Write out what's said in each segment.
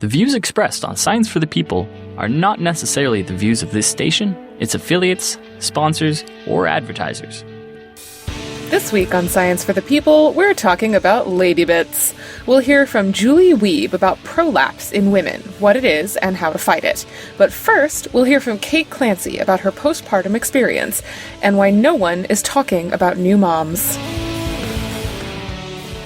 The views expressed on Science for the People are not necessarily the views of this station, its affiliates, sponsors, or advertisers. This week on Science for the People, we're talking about lady bits. We'll hear from Julie Wiebe about prolapse in women, what it is, and how to fight it. But first, we'll hear from Kate Clancy about her postpartum experience and why no one is talking about new moms.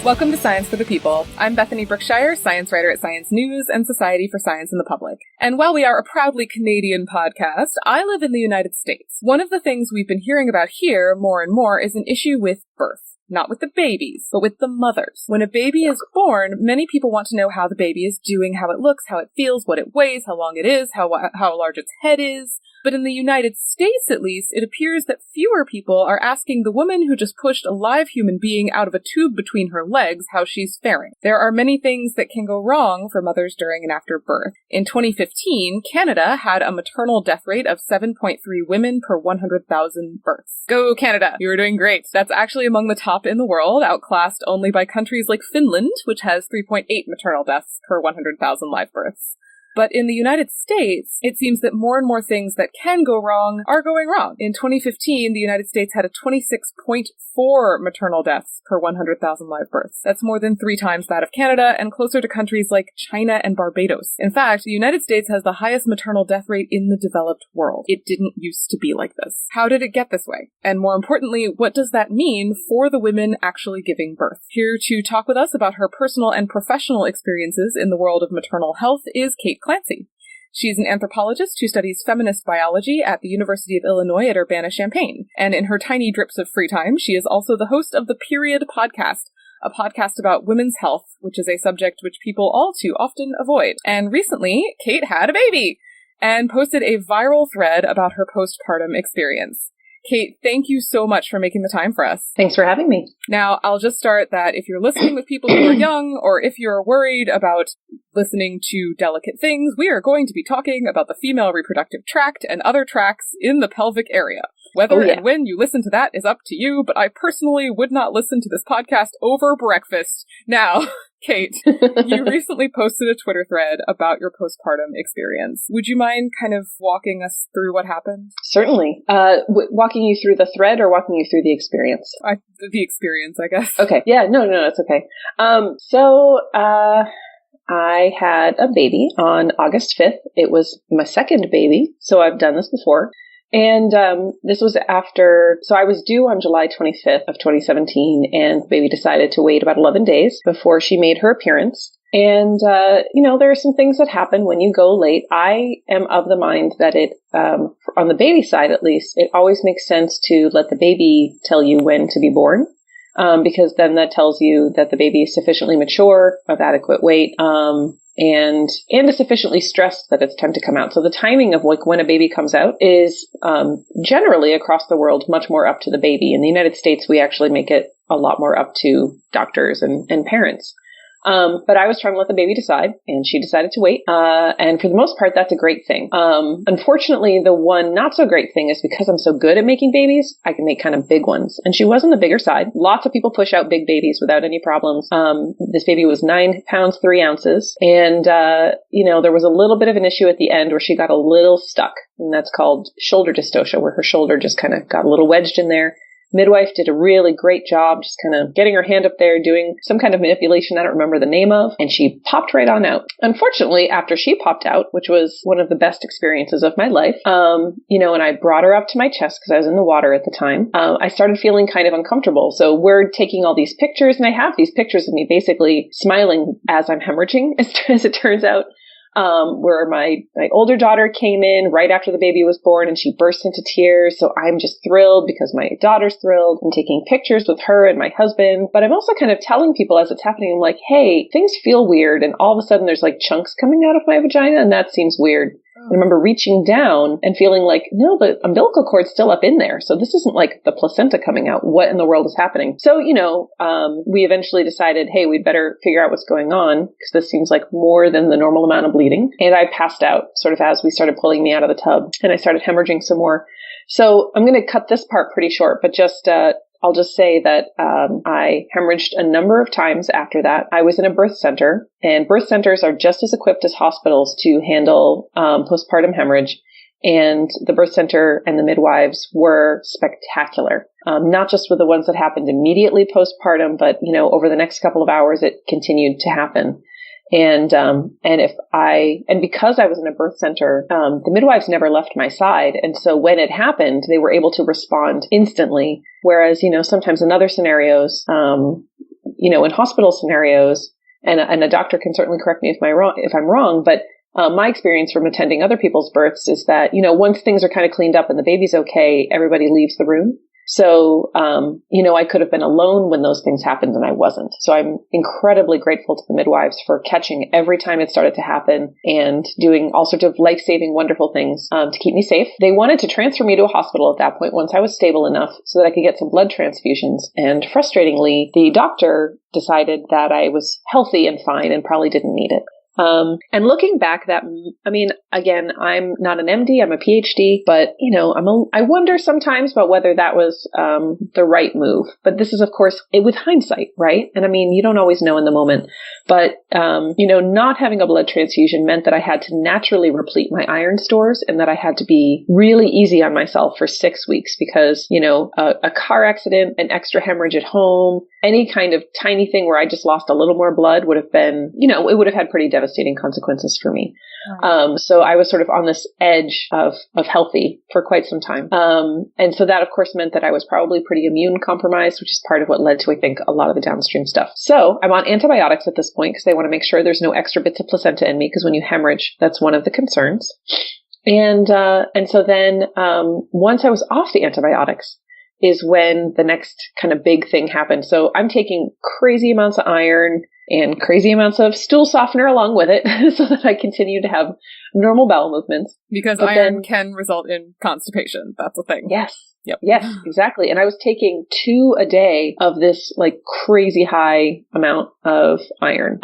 Welcome to Science for the People. I'm Bethany Brookshire, science writer at Science News and Society for Science in the Public. And while we are a proudly Canadian podcast, I live in the United States. One of the things we've been hearing about here more and more is an issue with birth. Not with the babies, but with the mothers. When a baby is born, many people want to know how the baby is doing, how it looks, how it feels, what it weighs, how long it is, how large its head is. But in the United States, at least, it appears that fewer people are asking the woman who just pushed a live human being out of a tube between her legs how she's faring. There are many things that can go wrong for mothers during and after birth. In 2015, Canada had a maternal death rate of 7.3 women per 100,000 births. Go Canada! You were doing great. That's actually among the top in the world, outclassed only by countries like Finland, which has 3.8 maternal deaths per 100,000 live births. But in the United States, it seems that more and more things that can go wrong are going wrong. In 2015, the United States had a 26.4 maternal deaths per 100,000 live births. That's more than 3 times that of Canada and closer to countries like China and Barbados. In fact, the United States has the highest maternal death rate in the developed world. It didn't used to be like this. How did it get this way? And more importantly, what does that mean for the women actually giving birth? Here to talk with us about her personal and professional experiences in the world of maternal health is Kate Clancy. She's an anthropologist who studies feminist biology at the University of Illinois at Urbana-Champaign. And in her tiny drips of free time, she is also the host of the Period podcast, a podcast about women's health, which is a subject which people all too often avoid. And recently, Kate had a baby and posted a viral thread about her postpartum experience. Kate, thank you so much for making the time for us. Thanks for having me. Now, I'll just start that if you're listening with people who are young, or if you're worried about listening to delicate things, we are going to be talking about the female reproductive tract and other tracts in the pelvic area. Whether and when you listen to that is up to you, but I personally would not listen to this podcast over breakfast. Now, Kate, you recently posted a Twitter thread about your postpartum experience. Would you mind kind of walking us through what happened? Certainly. Walking you through the thread or walking you through the experience? The experience, I guess. Okay. Yeah, no, it's okay. I had a baby on August 5th. It was my second baby, so I've done this before. And this was after, so I was due on July 25th of 2017, and the baby decided to wait about 11 days before she made her appearance. And, there are some things that happen when you go late. I am of the mind that on the baby side at least, it always makes sense to let the baby tell you when to be born. Because then that tells you that the baby is sufficiently mature, of adequate weight, and is sufficiently stressed that it's time to come out. So the timing of when a baby comes out is generally across the world much more up to the baby. In the United States, we actually make it a lot more up to doctors and parents. But I was trying to let the baby decide, and she decided to wait. And for the most part, that's a great thing. Unfortunately, the one not so great thing is because I'm so good at making babies, I can make kind of big ones. And she was on the bigger side. Lots of people push out big babies without any problems. This baby was 9 pounds, 3 ounces. And, there was a little bit of an issue at the end where she got a little stuck. And that's called shoulder dystocia, where her shoulder just kind of got a little wedged in there. Midwife did a really great job just kind of getting her hand up there, doing some kind of manipulation I don't remember the name of, and she popped right on out. Unfortunately, after she popped out, which was one of the best experiences of my life, and I brought her up to my chest because I was in the water at the time, I started feeling kind of uncomfortable. So we're taking all these pictures, and I have these pictures of me basically smiling as I'm hemorrhaging, as it turns out. Where my older daughter came in right after the baby was born and she burst into tears. So I'm just thrilled because my daughter's thrilled. I'm taking pictures with her and my husband, but I'm also kind of telling people as it's happening, I'm like, hey, things feel weird. And all of a sudden there's like chunks coming out of my vagina and that seems weird. I remember reaching down and feeling like, no, the umbilical cord's still up in there. So this isn't like the placenta coming out. What in the world is happening? So, we eventually decided, hey, we'd better figure out what's going on because this seems like more than the normal amount of bleeding. And I passed out sort of as we started pulling me out of the tub and I started hemorrhaging some more. So I'm going to cut this part pretty short, but just I'll just say that I hemorrhaged a number of times after that. I was in a birth center, and birth centers are just as equipped as hospitals to handle postpartum hemorrhage. And the birth center and the midwives were spectacular. Not just with the ones that happened immediately postpartum, but, over the next couple of hours, it continued to happen. And because I was in a birth center, the midwives never left my side. And so when it happened, they were able to respond instantly. Whereas, sometimes in other scenarios, in hospital scenarios, and a doctor can certainly correct me if I'm wrong, but my experience from attending other people's births is that, once things are kind of cleaned up and the baby's okay, everybody leaves the room. So, I could have been alone when those things happened and I wasn't. So I'm incredibly grateful to the midwives for catching every time it started to happen and doing all sorts of life-saving, wonderful things to keep me safe. They wanted to transfer me to a hospital at that point once I was stable enough so that I could get some blood transfusions. And frustratingly, the doctor decided that I was healthy and fine and probably didn't need it. And looking back, again, I'm not an MD, I'm a PhD, but, I wonder sometimes about whether that was, the right move. But this is, of course, with hindsight, right? And you don't always know in the moment, but, not having a blood transfusion meant that I had to naturally replete my iron stores and that I had to be really easy on myself for 6 weeks because, a car accident, an extra hemorrhage at home, any kind of tiny thing where I just lost a little more blood would have been, it would have had pretty devastating consequences for me. Right. So I was sort of on this edge of healthy for quite some time. And so that, of course, meant that I was probably pretty immune compromised, which is part of what led to, I think, a lot of the downstream stuff. So I'm on antibiotics at this point because they want to make sure there's no extra bits of placenta in me because when you hemorrhage, that's one of the concerns. And so then once I was off the antibiotics, is when the next kind of big thing happened. So I'm taking crazy amounts of iron and crazy amounts of stool softener along with it so that I continue to have normal bowel movements. Because iron can result in constipation. That's a thing. Yes. Yep. Yes, exactly. And I was taking 2 a day of this like crazy high amount of iron,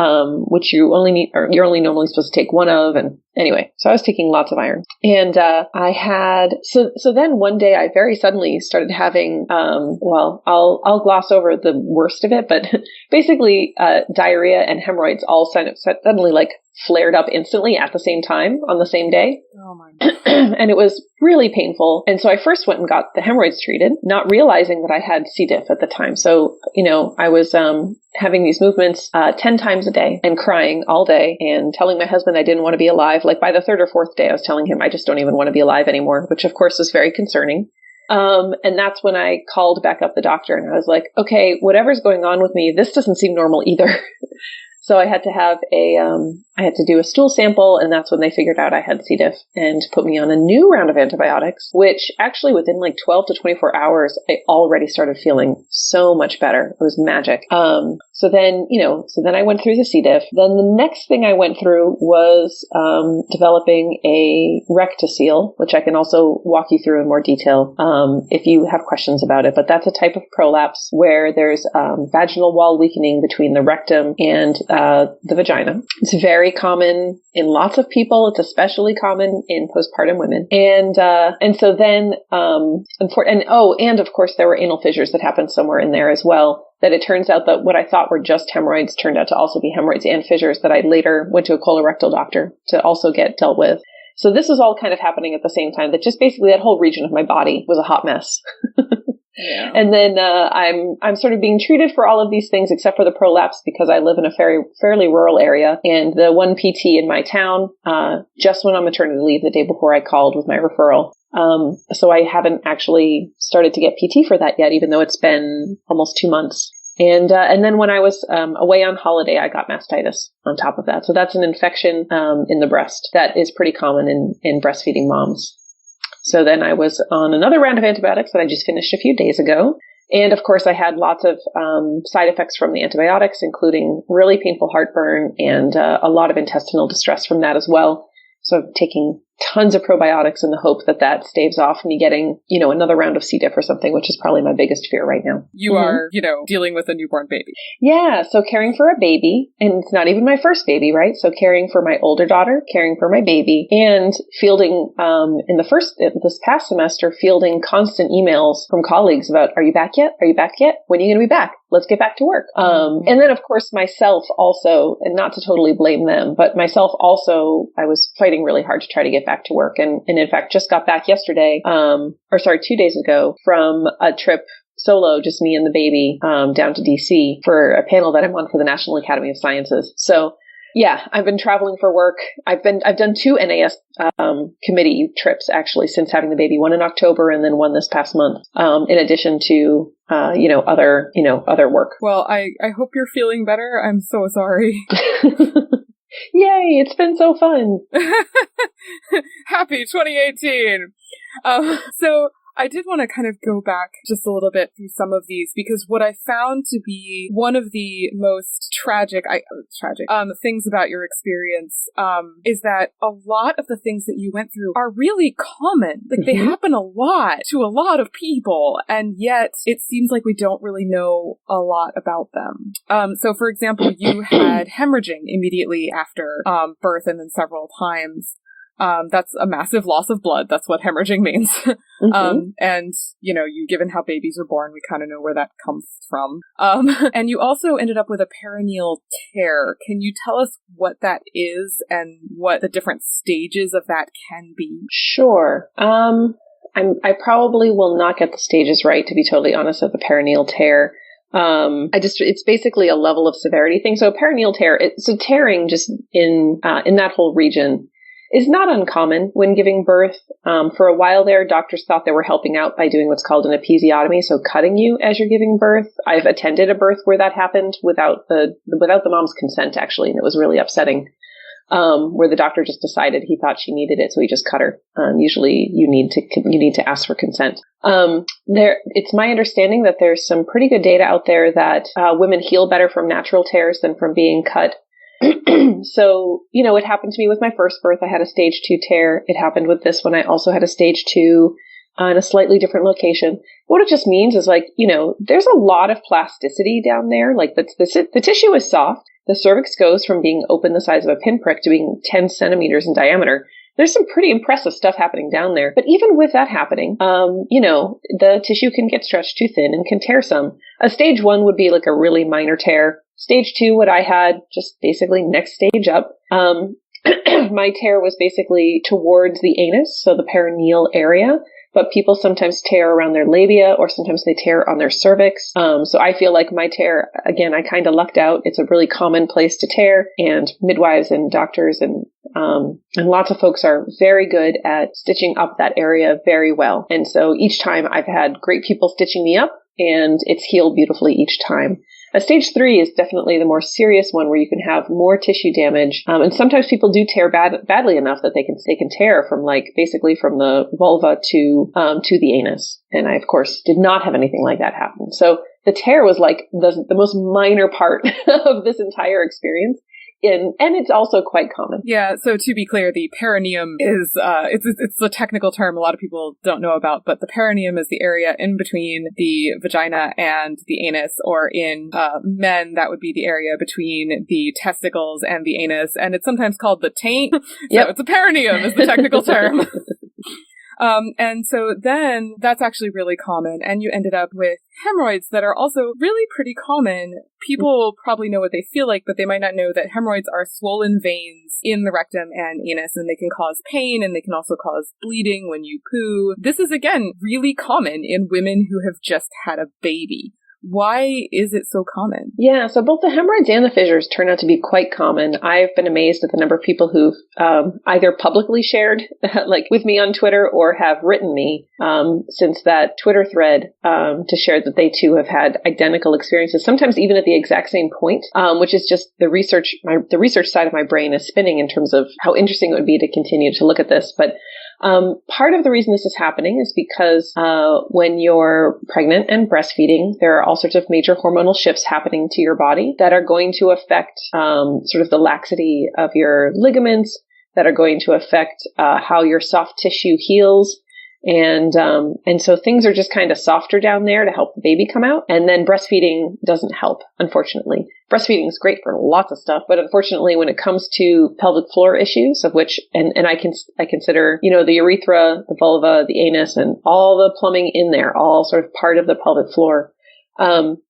which you only need, or you're only normally supposed to take 1 of. And anyway, so I was taking lots of iron. And I had, so then one day I very suddenly started having, I'll gloss over the worst of it, but basically diarrhea and hemorrhoids all suddenly like flared up instantly at the same time on the same day. Oh my God. And it was really painful. And so I first went and got the hemorrhoids treated, not realizing that I had C. diff at the time. So, I was having these movements 10 times a day and crying all day and telling my husband I didn't want to be alive. Like by the 3rd or 4th day, I was telling him I just don't even want to be alive anymore, which of course was very concerning. And that's when I called back up the doctor and I was like, okay, whatever's going on with me, this doesn't seem normal either. So I had to have I had to do a stool sample, and that's when they figured out I had C. diff and put me on a new round of antibiotics, which actually within like 12 to 24 hours, I already started feeling so much better. It was magic. So then I went through the C. diff. Then the next thing I went through was developing a rectocele, which I can also walk you through in more detail if you have questions about it. But that's a type of prolapse where there's vaginal wall weakening between the rectum and the vagina. It's very common in lots of people. It's especially common in postpartum women. And so then, and of course there were anal fissures that happened somewhere in there as well. That it turns out that what I thought were just hemorrhoids turned out to also be hemorrhoids and fissures that I later went to a colorectal doctor to also get dealt with. So this was all kind of happening at the same time, that just basically that whole region of my body was a hot mess. Yeah. And then I'm sort of being treated for all of these things except for the prolapse because I live in a fairly rural area. And the one PT in my town just went on maternity leave the day before I called with my referral. So I haven't actually started to get PT for that yet, even though it's been almost 2 months. And then when I was away on holiday, I got mastitis on top of that. So that's an infection in the breast that is pretty common in breastfeeding moms. So then I was on another round of antibiotics that I just finished a few days ago. And of course, I had lots of side effects from the antibiotics, including really painful heartburn and a lot of intestinal distress from that as well. So I'm taking tons of probiotics in the hope that that staves off me getting, another round of C. diff or something, which is probably my biggest fear right now. You are, dealing with a newborn baby. Yeah. So caring for a baby, and it's not even my first baby, right? So caring for my older daughter, caring for my baby, and fielding, this past semester, fielding constant emails from colleagues about, are you back yet? Are you back yet? When are you going to be back? Let's get back to work. And then, of course, myself also, and not to totally blame them, but myself also, I was fighting really hard to try to get back to work. And in fact, just got back yesterday, 2 days ago, from a trip solo, just me and the baby, down to DC for a panel that I'm on for the National Academy of Sciences. So yeah, I've been traveling for work. I've done 2 NAS committee trips actually since having the baby, one in October and then one this past month, in addition to other work. Well, I hope you're feeling better. I'm so sorry. Yay, it's been so fun. Happy 2018. So I did want to kind of go back just a little bit through some of these, because what I found to be one of the most tragic things about your experience is that a lot of the things that you went through are really common. Like, they happen a lot to a lot of people, and yet it seems like we don't really know a lot about them. So, for example, you had hemorrhaging immediately after birth, and then several times. That's a massive loss of blood. That's what hemorrhaging means. And, given how babies are born, we kind of know where that comes from. And you also ended up with a perineal tear. Can you tell us what that is and what the different stages of that can be? Sure. I probably will not get the stages right, to be totally honest, of the perineal tear. It's basically a level of severity thing. So a perineal tear, so tearing just in that whole region is not uncommon when giving birth. For a while there, doctors thought they were helping out by doing what's called an episiotomy, so cutting you as you're giving birth. I've attended a birth where that happened without the mom's consent, actually, and it was really upsetting. Where the doctor just decided he thought she needed it, so he just cut her. Usually, you need to ask for consent. It's my understanding that there's some pretty good data out there that women heal better from natural tears than from being cut. So, it happened to me with my first birth. I had a stage 2 tear. It happened with this one. I also had a stage 2 in a slightly different location. What it just means is, there's a lot of plasticity down there. Like, the tissue is soft. The cervix goes from being open the size of a pinprick to being 10 centimeters in diameter. There's some pretty impressive stuff happening down there. But even with that happening, the tissue can get stretched too thin and can tear some. A stage 1 would be like a really minor tear. Stage 2, what I had, just basically next stage up. My tear was basically towards the anus, so the perineal area. But people sometimes tear around their labia, or sometimes they tear on their cervix. So I feel like my tear, again, I kind of lucked out. It's a really common place to tear, and midwives and doctors and lots of folks are very good at stitching up that area very well. And so each time I've had great people stitching me up, and it's healed beautifully each time. A stage 3 is definitely the more serious one, where you can have more tissue damage. And sometimes people do tear badly enough that they can tear from basically from the vulva to the anus. And I, of course, did not have anything like that happen. So the tear was like the most minor part of this entire experience. And it's also quite common. Yeah, so to be clear, the perineum is, it's a technical term a lot of people don't know about, but the perineum is the area in between the vagina and the anus, or in men, that would be the area between the testicles and the anus, and it's sometimes called the taint. So It's a perineum is the technical term. And so then that's actually really common. And you ended up with hemorrhoids that are also really pretty common. People probably know what they feel like, but they might not know that hemorrhoids are swollen veins in the rectum and anus, and they can cause pain, and they can also cause bleeding when you poo. This is, again, really common in women who have just had a baby. Why is it so common? Yeah, so both the hemorrhoids and the fissures turn out to be quite common. I've been amazed at the number of people who've either publicly shared with me on Twitter, or have written me since that Twitter thread to share that they too have had identical experiences, sometimes even at the exact same point, which is just the research side of my brain is spinning in terms of how interesting it would be to continue to look at this. But part of the reason this is happening is because when you're pregnant and breastfeeding, there are all sorts of major hormonal shifts happening to your body that are going to affect sort of the laxity of your ligaments, that are going to affect how your soft tissue heals. And so things are just kind of softer down there to help the baby come out. And then breastfeeding doesn't help, unfortunately. Breastfeeding is great for lots of stuff, but unfortunately, when it comes to pelvic floor issues, of which, and I consider, the urethra, the vulva, the anus, and all the plumbing in there, all sort of part of the pelvic floor.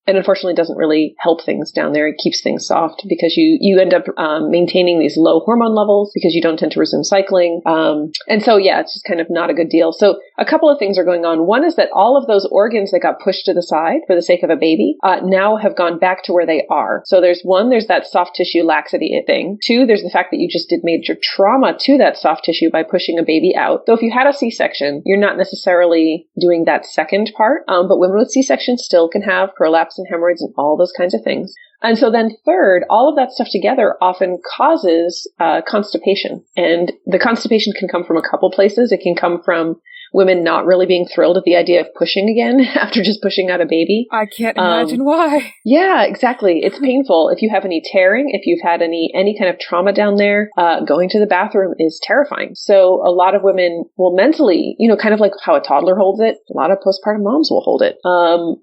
And unfortunately doesn't really help things down there. It keeps things soft because you end up maintaining these low hormone levels because you don't tend to resume cycling. And so, it's just kind of not a good deal. So a couple of things are going on. One is that all of those organs that got pushed to the side for the sake of a baby now have gone back to where they are. So there's that soft tissue laxity thing. Two, there's the fact that you just did major trauma to that soft tissue by pushing a baby out. So if you had a C-section, you're not necessarily doing that second part. But women with C-sections still can have prolapse and hemorrhoids and all those kinds of things. And so then third, all of that stuff together often causes constipation. And the constipation can come from a couple places. It can come from women not really being thrilled at the idea of pushing again after just pushing out a baby. I can't imagine why. Yeah, exactly. It's painful. If you have any tearing, if you've had any kind of trauma down there, going to the bathroom is terrifying. So a lot of women will mentally, kind of like how a toddler holds it, a lot of postpartum moms will hold it.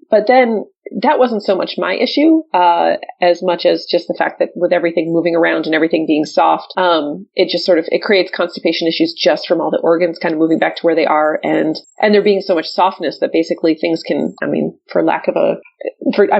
But then that wasn't so much my issue, as much as just the fact that with everything moving around and everything being soft, it just it creates constipation issues just from all the organs kind of moving back to where they are. And there being so much softness that basically things can, I'm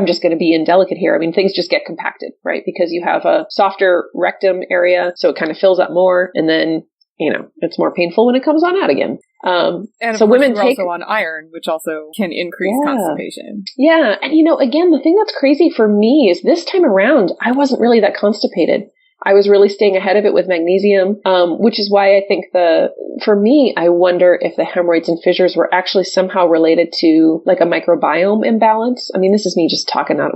just going to be indelicate here. Things just get compacted, right? Because you have a softer rectum area, so it kind of fills up more. And then, it's more painful when it comes on out again. And so women we're also on iron, which also can increase constipation. Yeah. And again, the thing that's crazy for me is this time around, I wasn't really that constipated. I was really staying ahead of it with magnesium, which is why I think for me, I wonder if the hemorrhoids and fissures were actually somehow related to like a microbiome imbalance. This is me just talking out.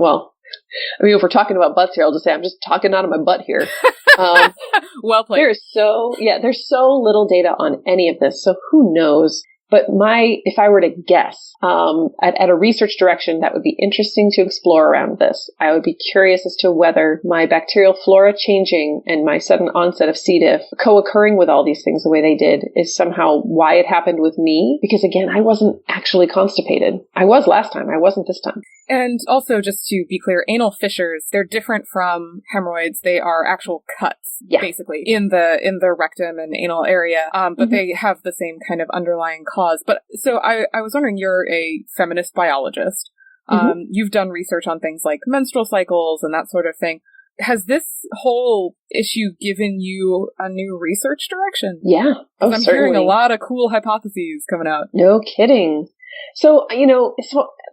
If we're talking about butts here, I'll just say I'm just talking out of my butt here. Well played. There's so little data on any of this, so who knows? But if I were to guess, at a research direction that would be interesting to explore around this, I would be curious as to whether my bacterial flora changing and my sudden onset of C. diff co-occurring with all these things the way they did is somehow why it happened with me. Because again, I wasn't actually constipated. I was last time. I wasn't this time. And also, just to be clear, anal fissures, they're different from hemorrhoids. They are actual cuts, basically, in the rectum and anal area, but they have the same kind of underlying cause. But so I was wondering, you're a feminist biologist. You've done research on things like menstrual cycles and that sort of thing. Has this whole issue given you a new research direction? Yeah. I'm hearing a lot of cool hypotheses coming out. No kidding. So,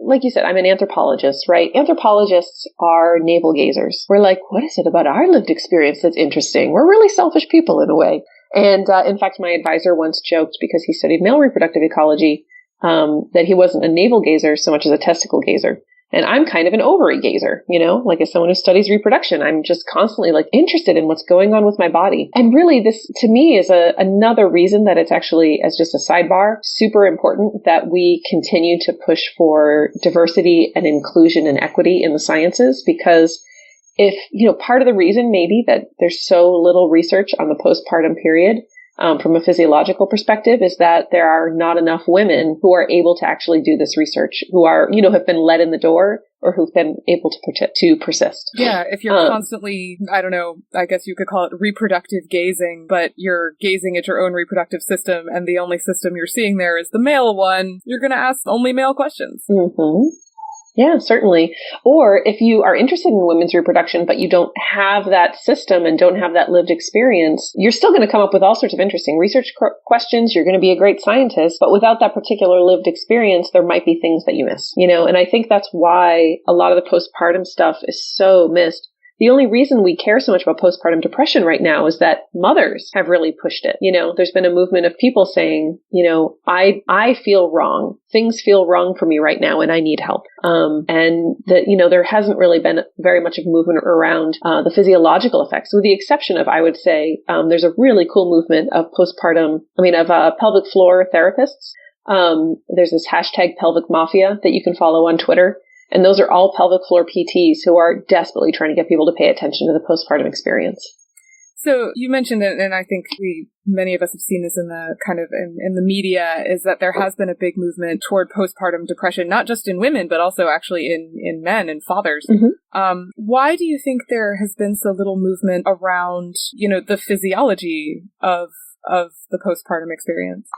like you said, I'm an anthropologist, right? Anthropologists are navel gazers. We're like, what is it about our lived experience that's interesting? We're really selfish people in a way. And in fact, my advisor once joked, because he studied male reproductive ecology, that he wasn't a navel gazer so much as a testicle gazer. And I'm kind of an ovary gazer, like as someone who studies reproduction, I'm just constantly interested in what's going on with my body. And really this to me is another reason that it's actually, as just a sidebar, super important that we continue to push for diversity and inclusion and equity in the sciences, because if, part of the reason maybe that there's so little research on the postpartum period, from a physiological perspective, is that there are not enough women who are able to actually do this research, who are, have been led in the door or who've been able to persist. Yeah, if you're constantly, I don't know, I guess you could call it reproductive gazing, but you're gazing at your own reproductive system and the only system you're seeing there is the male one, you're going to ask only male questions. Mm-hmm. Yeah, certainly. Or if you are interested in women's reproduction, but you don't have that system and don't have that lived experience, you're still going to come up with all sorts of interesting research questions. You're going to be a great scientist, but without that particular lived experience, there might be things that you miss, and I think that's why a lot of the postpartum stuff is so missed. The only reason we care so much about postpartum depression right now is that mothers have really pushed it. There's been a movement of people saying, I feel wrong. Things feel wrong for me right now and I need help. And that, there hasn't really been very much of movement around the physiological effects, with the exception of, I would say, there's a really cool movement of pelvic floor therapists. There's this hashtag pelvic mafia that you can follow on Twitter. And those are all pelvic floor PTs who are desperately trying to get people to pay attention to the postpartum experience. So you mentioned it, and I think many of us have seen this in the in the media, is that there has been a big movement toward postpartum depression, not just in women, but also actually in men and fathers. Mm-hmm. Why do you think there has been so little movement around, the physiology of the postpartum experience?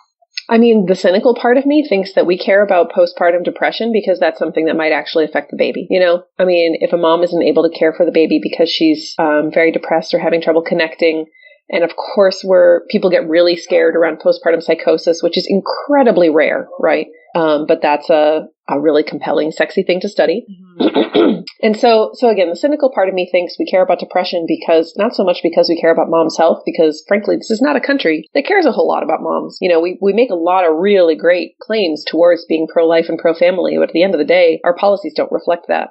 I mean, the cynical part of me thinks that we care about postpartum depression because that's something that might actually affect the baby. I mean, if a mom isn't able to care for the baby because she's very depressed or having trouble connecting, and of course people get really scared around postpartum psychosis, which is incredibly rare, right? But that's a really compelling, sexy thing to study. Mm-hmm. And so again, the cynical part of me thinks we care about depression not so much because we care about mom's health, because frankly, this is not a country that cares a whole lot about moms. We make a lot of really great claims towards being pro-life and pro-family, but at the end of the day, our policies don't reflect that.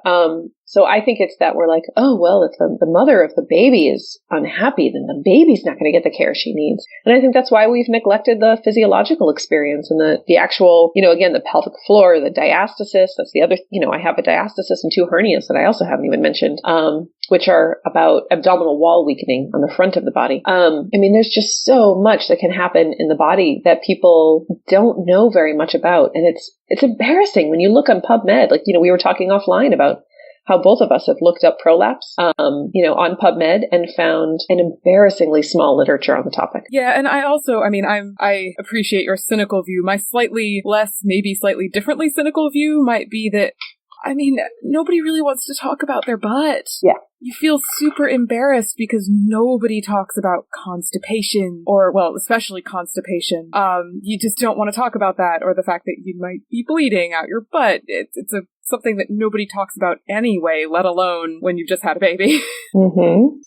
So I think it's that we're like, oh, well, if the mother of the baby is unhappy, then the baby's not going to get the care she needs. And I think that's why we've neglected the physiological experience and the actual, again, the pelvic floor, the diastasis. That's the other, I have a diastasis and 2 hernias that I also haven't even mentioned, which are about abdominal wall weakening on the front of the body. I mean, there's just so much that can happen in the body that people don't know very much about. And it's embarrassing when you look on PubMed, like, we were talking offline about how both of us have looked up prolapse, on PubMed and found an embarrassingly small literature on the topic. Yeah, and I appreciate your cynical view. My slightly less, maybe slightly differently cynical view might be that, nobody really wants to talk about their butt. Yeah. You feel super embarrassed because nobody talks about constipation especially constipation. You just don't want to talk about that, or the fact that you might be bleeding out your butt. It's something that nobody talks about anyway, let alone when you've just had a baby. Mm-hmm.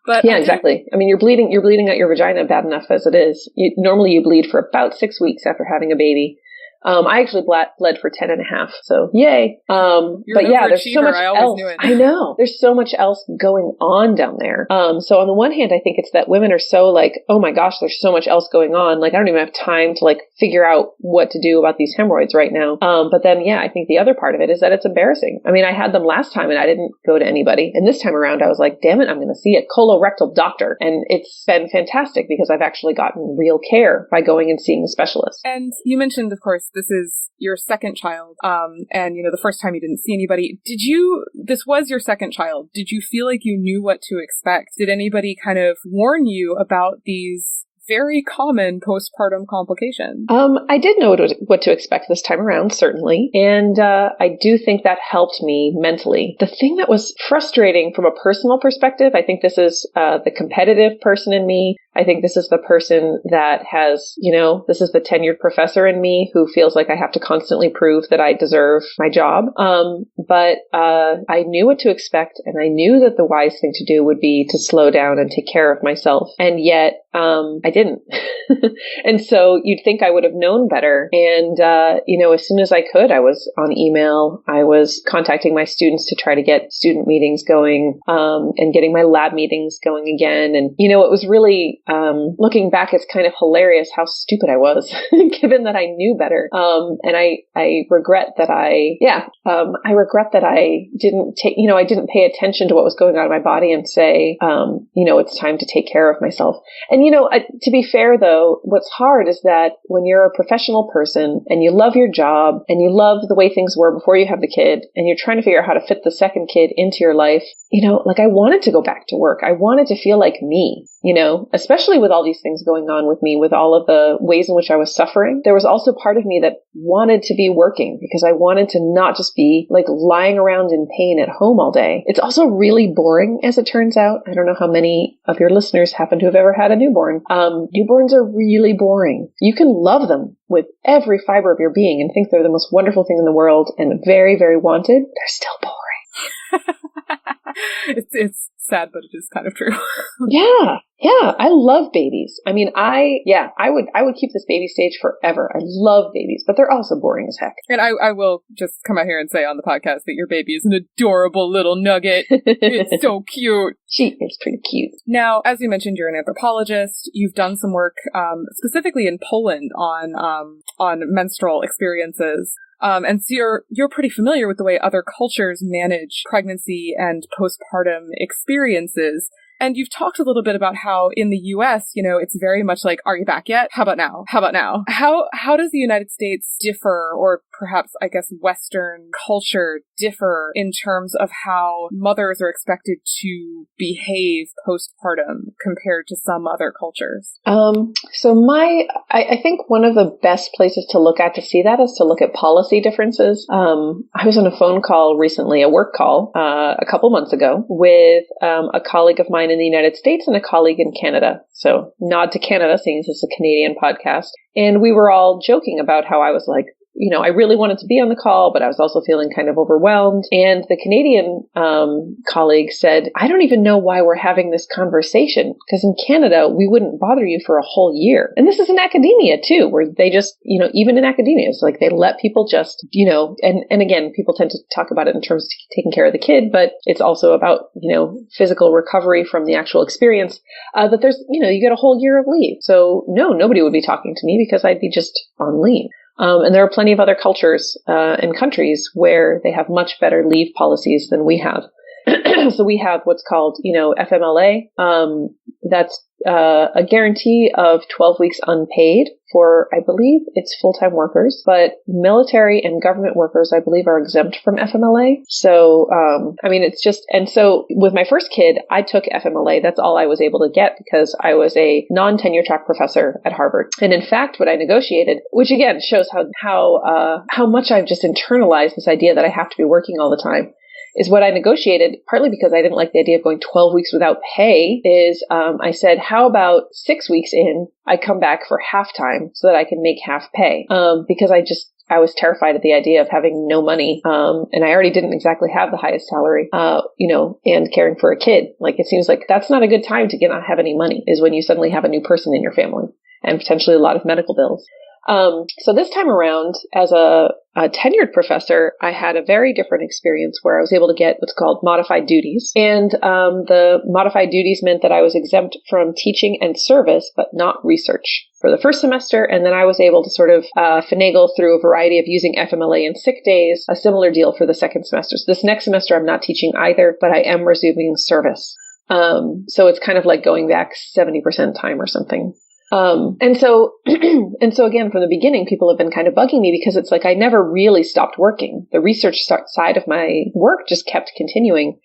But yeah, exactly. I mean, you're bleeding out your vagina bad enough as it is. Normally you bleed for about 6 weeks after having a baby. I actually bled for 10 and a half. So yay. But yeah, there's so much else. I know. There's so much else going on down there. So on the one hand, I think it's that women are so like, oh my gosh, there's so much else going on. Like, I don't even have time to like figure out what to do about these hemorrhoids right now. But then, yeah, I think the other part of it is that it's embarrassing. I mean, I had them last time and I didn't go to anybody. And this time around, I was like, damn it, I'm going to see a colorectal doctor. And it's been fantastic because I've actually gotten real care by going and seeing a specialist. And you mentioned, of course, this is your second child, and the first time you didn't see anybody. This was your second child. Did you feel like you knew what to expect? Did anybody kind of warn you about these very common postpartum complications? I did know what to expect this time around, certainly. And I do think that helped me mentally. The thing that was frustrating from a personal perspective, I think this is the competitive person in me. I think this is the person that has, this is the tenured professor in me who feels like I have to constantly prove that I deserve my job. But I knew what to expect, and I knew that the wise thing to do would be to slow down and take care of myself. And yet, I didn't. And so you'd think I would have known better. And, as soon as I could, I was on email. I was contacting my students to try to get student meetings going, and getting my lab meetings going again. And, it was really, looking back, it's kind of hilarious how stupid I was, given that I knew better. And I regret that I regret that I didn't take, I didn't pay attention to what was going on in my body and say, it's time to take care of myself. And, to be fair, though, what's hard is that when you're a professional person and you love your job and you love the way things were before you have the kid and you're trying to figure out how to fit the second kid into your life, I wanted to go back to work. I wanted to feel like me, especially with all these things going on with me, with all of the ways in which I was suffering. There was also part of me that wanted to be working because I wanted to not just be like lying around in pain at home all day. It's also really boring, as it turns out. I don't know how many of your listeners happen to have ever had a newborn. Newborns are really boring. You can love them with every fiber of your being and think they're the most wonderful thing in the world and very, very wanted. They're still boring. It's sad, but it is kind of true. Yeah. I love babies. I mean, I would keep this baby stage forever. I love babies, but they're also boring as heck. And I will just come out here and say on the podcast that your baby is an adorable little nugget. It's so cute. She is pretty cute. Now, as you mentioned, you're an anthropologist. You've done some work, specifically in Poland on menstrual experiences. And so you're pretty familiar with the way other cultures manage pregnancy and postpartum experiences. And you've talked a little bit about how in the US, it's very much like, are you back yet? How about now? How about now? How does the United States differ, or perhaps, I guess, Western culture differ in terms of how mothers are expected to behave postpartum compared to some other cultures? I think one of the best places to look at to see that is to look at policy differences. I was on a phone call recently, a work call, a couple months ago with a colleague of mine in the United States and a colleague in Canada. So nod to Canada, seeing this is a Canadian podcast. And we were all joking about how I was like, I really wanted to be on the call, but I was also feeling kind of overwhelmed. And the Canadian colleague said, I don't even know why we're having this conversation, because in Canada, we wouldn't bother you for a whole year. And this is in academia too, where they just, even in academia, it's like they let people just, and again, people tend to talk about it in terms of taking care of the kid, but it's also about, physical recovery from the actual experience, that there's, you get a whole year of leave. So no, nobody would be talking to me because I'd be just on leave. And there are plenty of other cultures and countries where they have much better leave policies than we have. So we have what's called, FMLA. That's a guarantee of 12 weeks unpaid for, I believe, it's full-time workers, but military and government workers, I believe, are exempt from FMLA. So, it's just, and so with my first kid, I took FMLA. That's all I was able to get because I was a non-tenure track professor at Harvard. And in fact, what I negotiated, which again shows how much I've just internalized this idea that I have to be working all the time, is what I negotiated, partly because I didn't like the idea of going 12 weeks without pay, is I said, how about 6 weeks in, I come back for half time so that I can make half pay? Because I was terrified at the idea of having no money. And I already didn't exactly have the highest salary, and caring for a kid. Like, it seems like that's not a good time to not have any money, is when you suddenly have a new person in your family and potentially a lot of medical bills. So this time around, as a tenured professor, I had a very different experience where I was able to get what's called modified duties. And the modified duties meant that I was exempt from teaching and service, but not research for the first semester. And then I was able to sort of finagle through a variety of using FMLA and sick days, a similar deal for the second semester. So this next semester, I'm not teaching either, but I am resuming service. So it's kind of like going back 70% time or something. And so again, from the beginning, people have been kind of bugging me because it's like I never really stopped working. The research side of my work just kept continuing,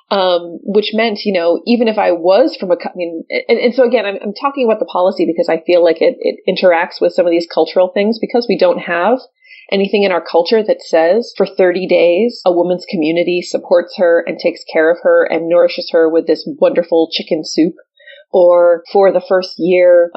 which meant, even if I was from and so again, I'm talking about the policy because I feel like it interacts with some of these cultural things, because we don't have anything in our culture that says for 30 days, a woman's community supports her and takes care of her and nourishes her with this wonderful chicken soup. Or for the first year,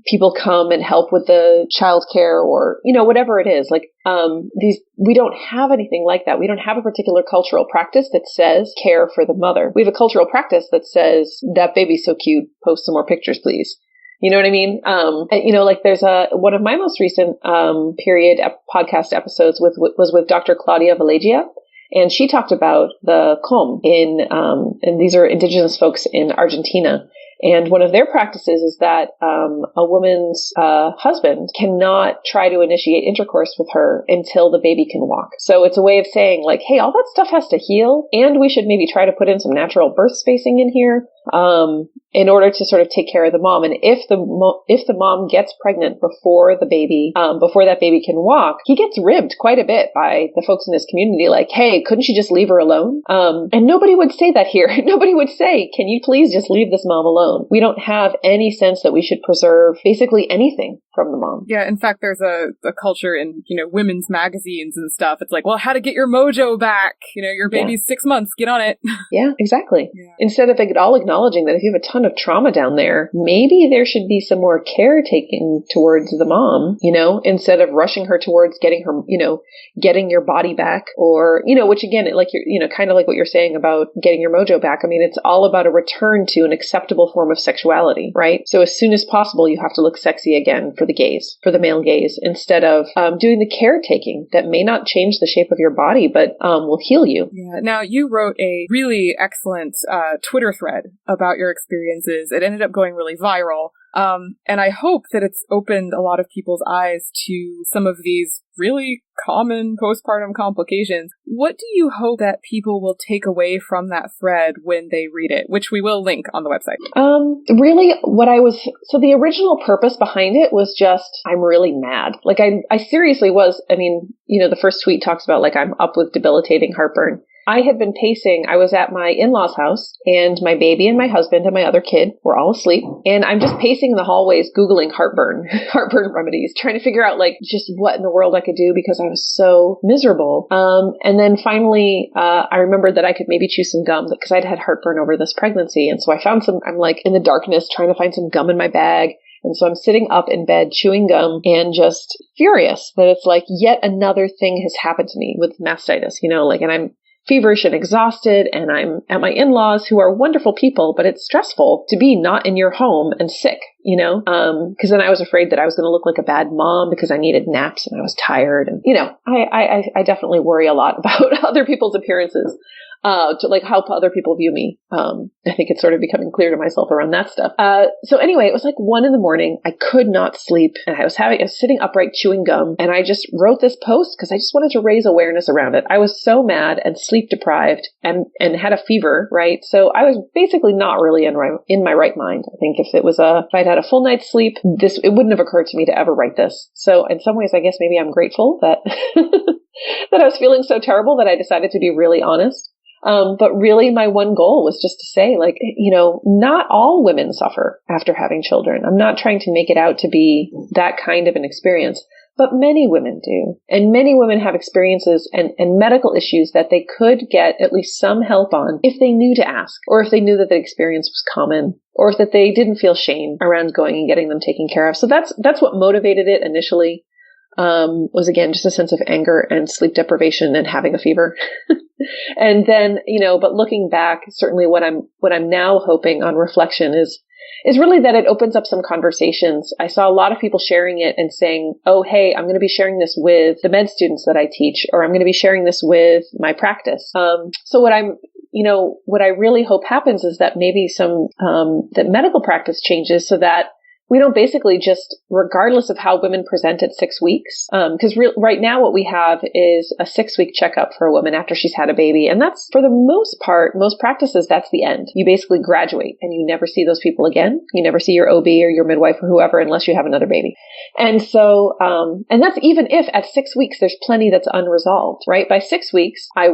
people come and help with the childcare, or, whatever it is. Like, we don't have anything like that. We don't have a particular cultural practice that says care for the mother. We have a cultural practice that says that baby's so cute, post some more pictures, please. You know what I mean? Like there's one of my most recent, period podcast episodes was with Dr. Claudia Valegia. And she talked about the com and these are indigenous folks in Argentina. And one of their practices is that a woman's husband cannot try to initiate intercourse with her until the baby can walk. So it's a way of saying, like, hey, all that stuff has to heal, and we should maybe try to put in some natural birth spacing in here in order to sort of take care of the mom. And if the mom gets pregnant before that baby can walk, he gets ribbed quite a bit by the folks in his community, like, hey, couldn't you just leave her alone? And nobody would say that here. Nobody would say, can you please just leave this mom alone? We don't have any sense that we should preserve basically anything from the mom. Yeah, in fact, there's a culture in, women's magazines and stuff. It's like, well, how to get your mojo back. Your baby's 6 months, get on it. Yeah, exactly. Yeah. Instead of it all acknowledging that if you have a ton of trauma down there, maybe there should be some more care taken towards the mom, instead of rushing her towards getting her, getting your body back, or, which again, like you're, kind of like what you're saying about getting your mojo back. I mean, it's all about a return to an acceptable form of sexuality, right? So as soon as possible, you have to look sexy again for the gaze, for the male gaze, instead of doing the caretaking that may not change the shape of your body, but will heal you. Yeah. Now, you wrote a really excellent Twitter thread about your experiences. It ended up going really viral. And I hope that it's opened a lot of people's eyes to some of these really common postpartum complications. What do you hope that people will take away from that thread when they read it, which we will link on the website? Really so the original purpose behind it was just, I'm really mad. Like I seriously was, the first tweet talks about like, I'm up with debilitating heartburn. I had been pacing. I was at my in-laws' house, and my baby and my husband and my other kid were all asleep. And I'm just pacing the hallways, Googling heartburn remedies, trying to figure out like just what in the world I could do because I was so miserable. And then finally, I remembered that I could maybe chew some gum because I'd had heartburn over this pregnancy. And so I found I'm like in the darkness trying to find some gum in my bag. And so I'm sitting up in bed chewing gum and just furious that it's like yet another thing has happened to me with mastitis, and I'm feverish and exhausted, and I'm at my in-laws who are wonderful people, but it's stressful to be not in your home and sick, because then I was afraid that I was going to look like a bad mom because I needed naps and I was tired. And, I definitely worry a lot about other people's appearances. To like how other people view me. I think it's sort of becoming clear to myself around that stuff. So anyway, it was like 1 a.m. I could not sleep, and I was sitting upright chewing gum, and I just wrote this post because I just wanted to raise awareness around it. I was so mad and sleep deprived and had a fever, right? So I was basically not really in my right mind. I think if I'd had a full night's sleep, it wouldn't have occurred to me to ever write this. So in some ways, I guess maybe I'm grateful that that I was feeling so terrible that I decided to be really honest. But really my one goal was just to say, like, not all women suffer after having children. I'm not trying to make it out to be that kind of an experience, but many women do. And many women have experiences and medical issues that they could get at least some help on if they knew to ask, or if they knew that the experience was common, or if that they didn't feel shame around going and getting them taken care of. So that's what motivated it initially. Was again just a sense of anger and sleep deprivation and having a fever. And then, but looking back, certainly what I'm now hoping on reflection is really that it opens up some conversations. I saw a lot of people sharing it and saying, oh, hey, I'm going to be sharing this with the med students that I teach, or I'm going to be sharing this with my practice. So what I really hope happens is that maybe that medical practice changes so that we don't basically just, regardless of how women present at 6 weeks, because right now what we have is a 6-week checkup for a woman after she's had a baby. And that's, for the most part, most practices, that's the end. You basically graduate and you never see those people again. You never see your OB or your midwife or whoever unless you have another baby. And so, and that's even if at 6 weeks there's plenty that's unresolved, right? By 6 weeks, I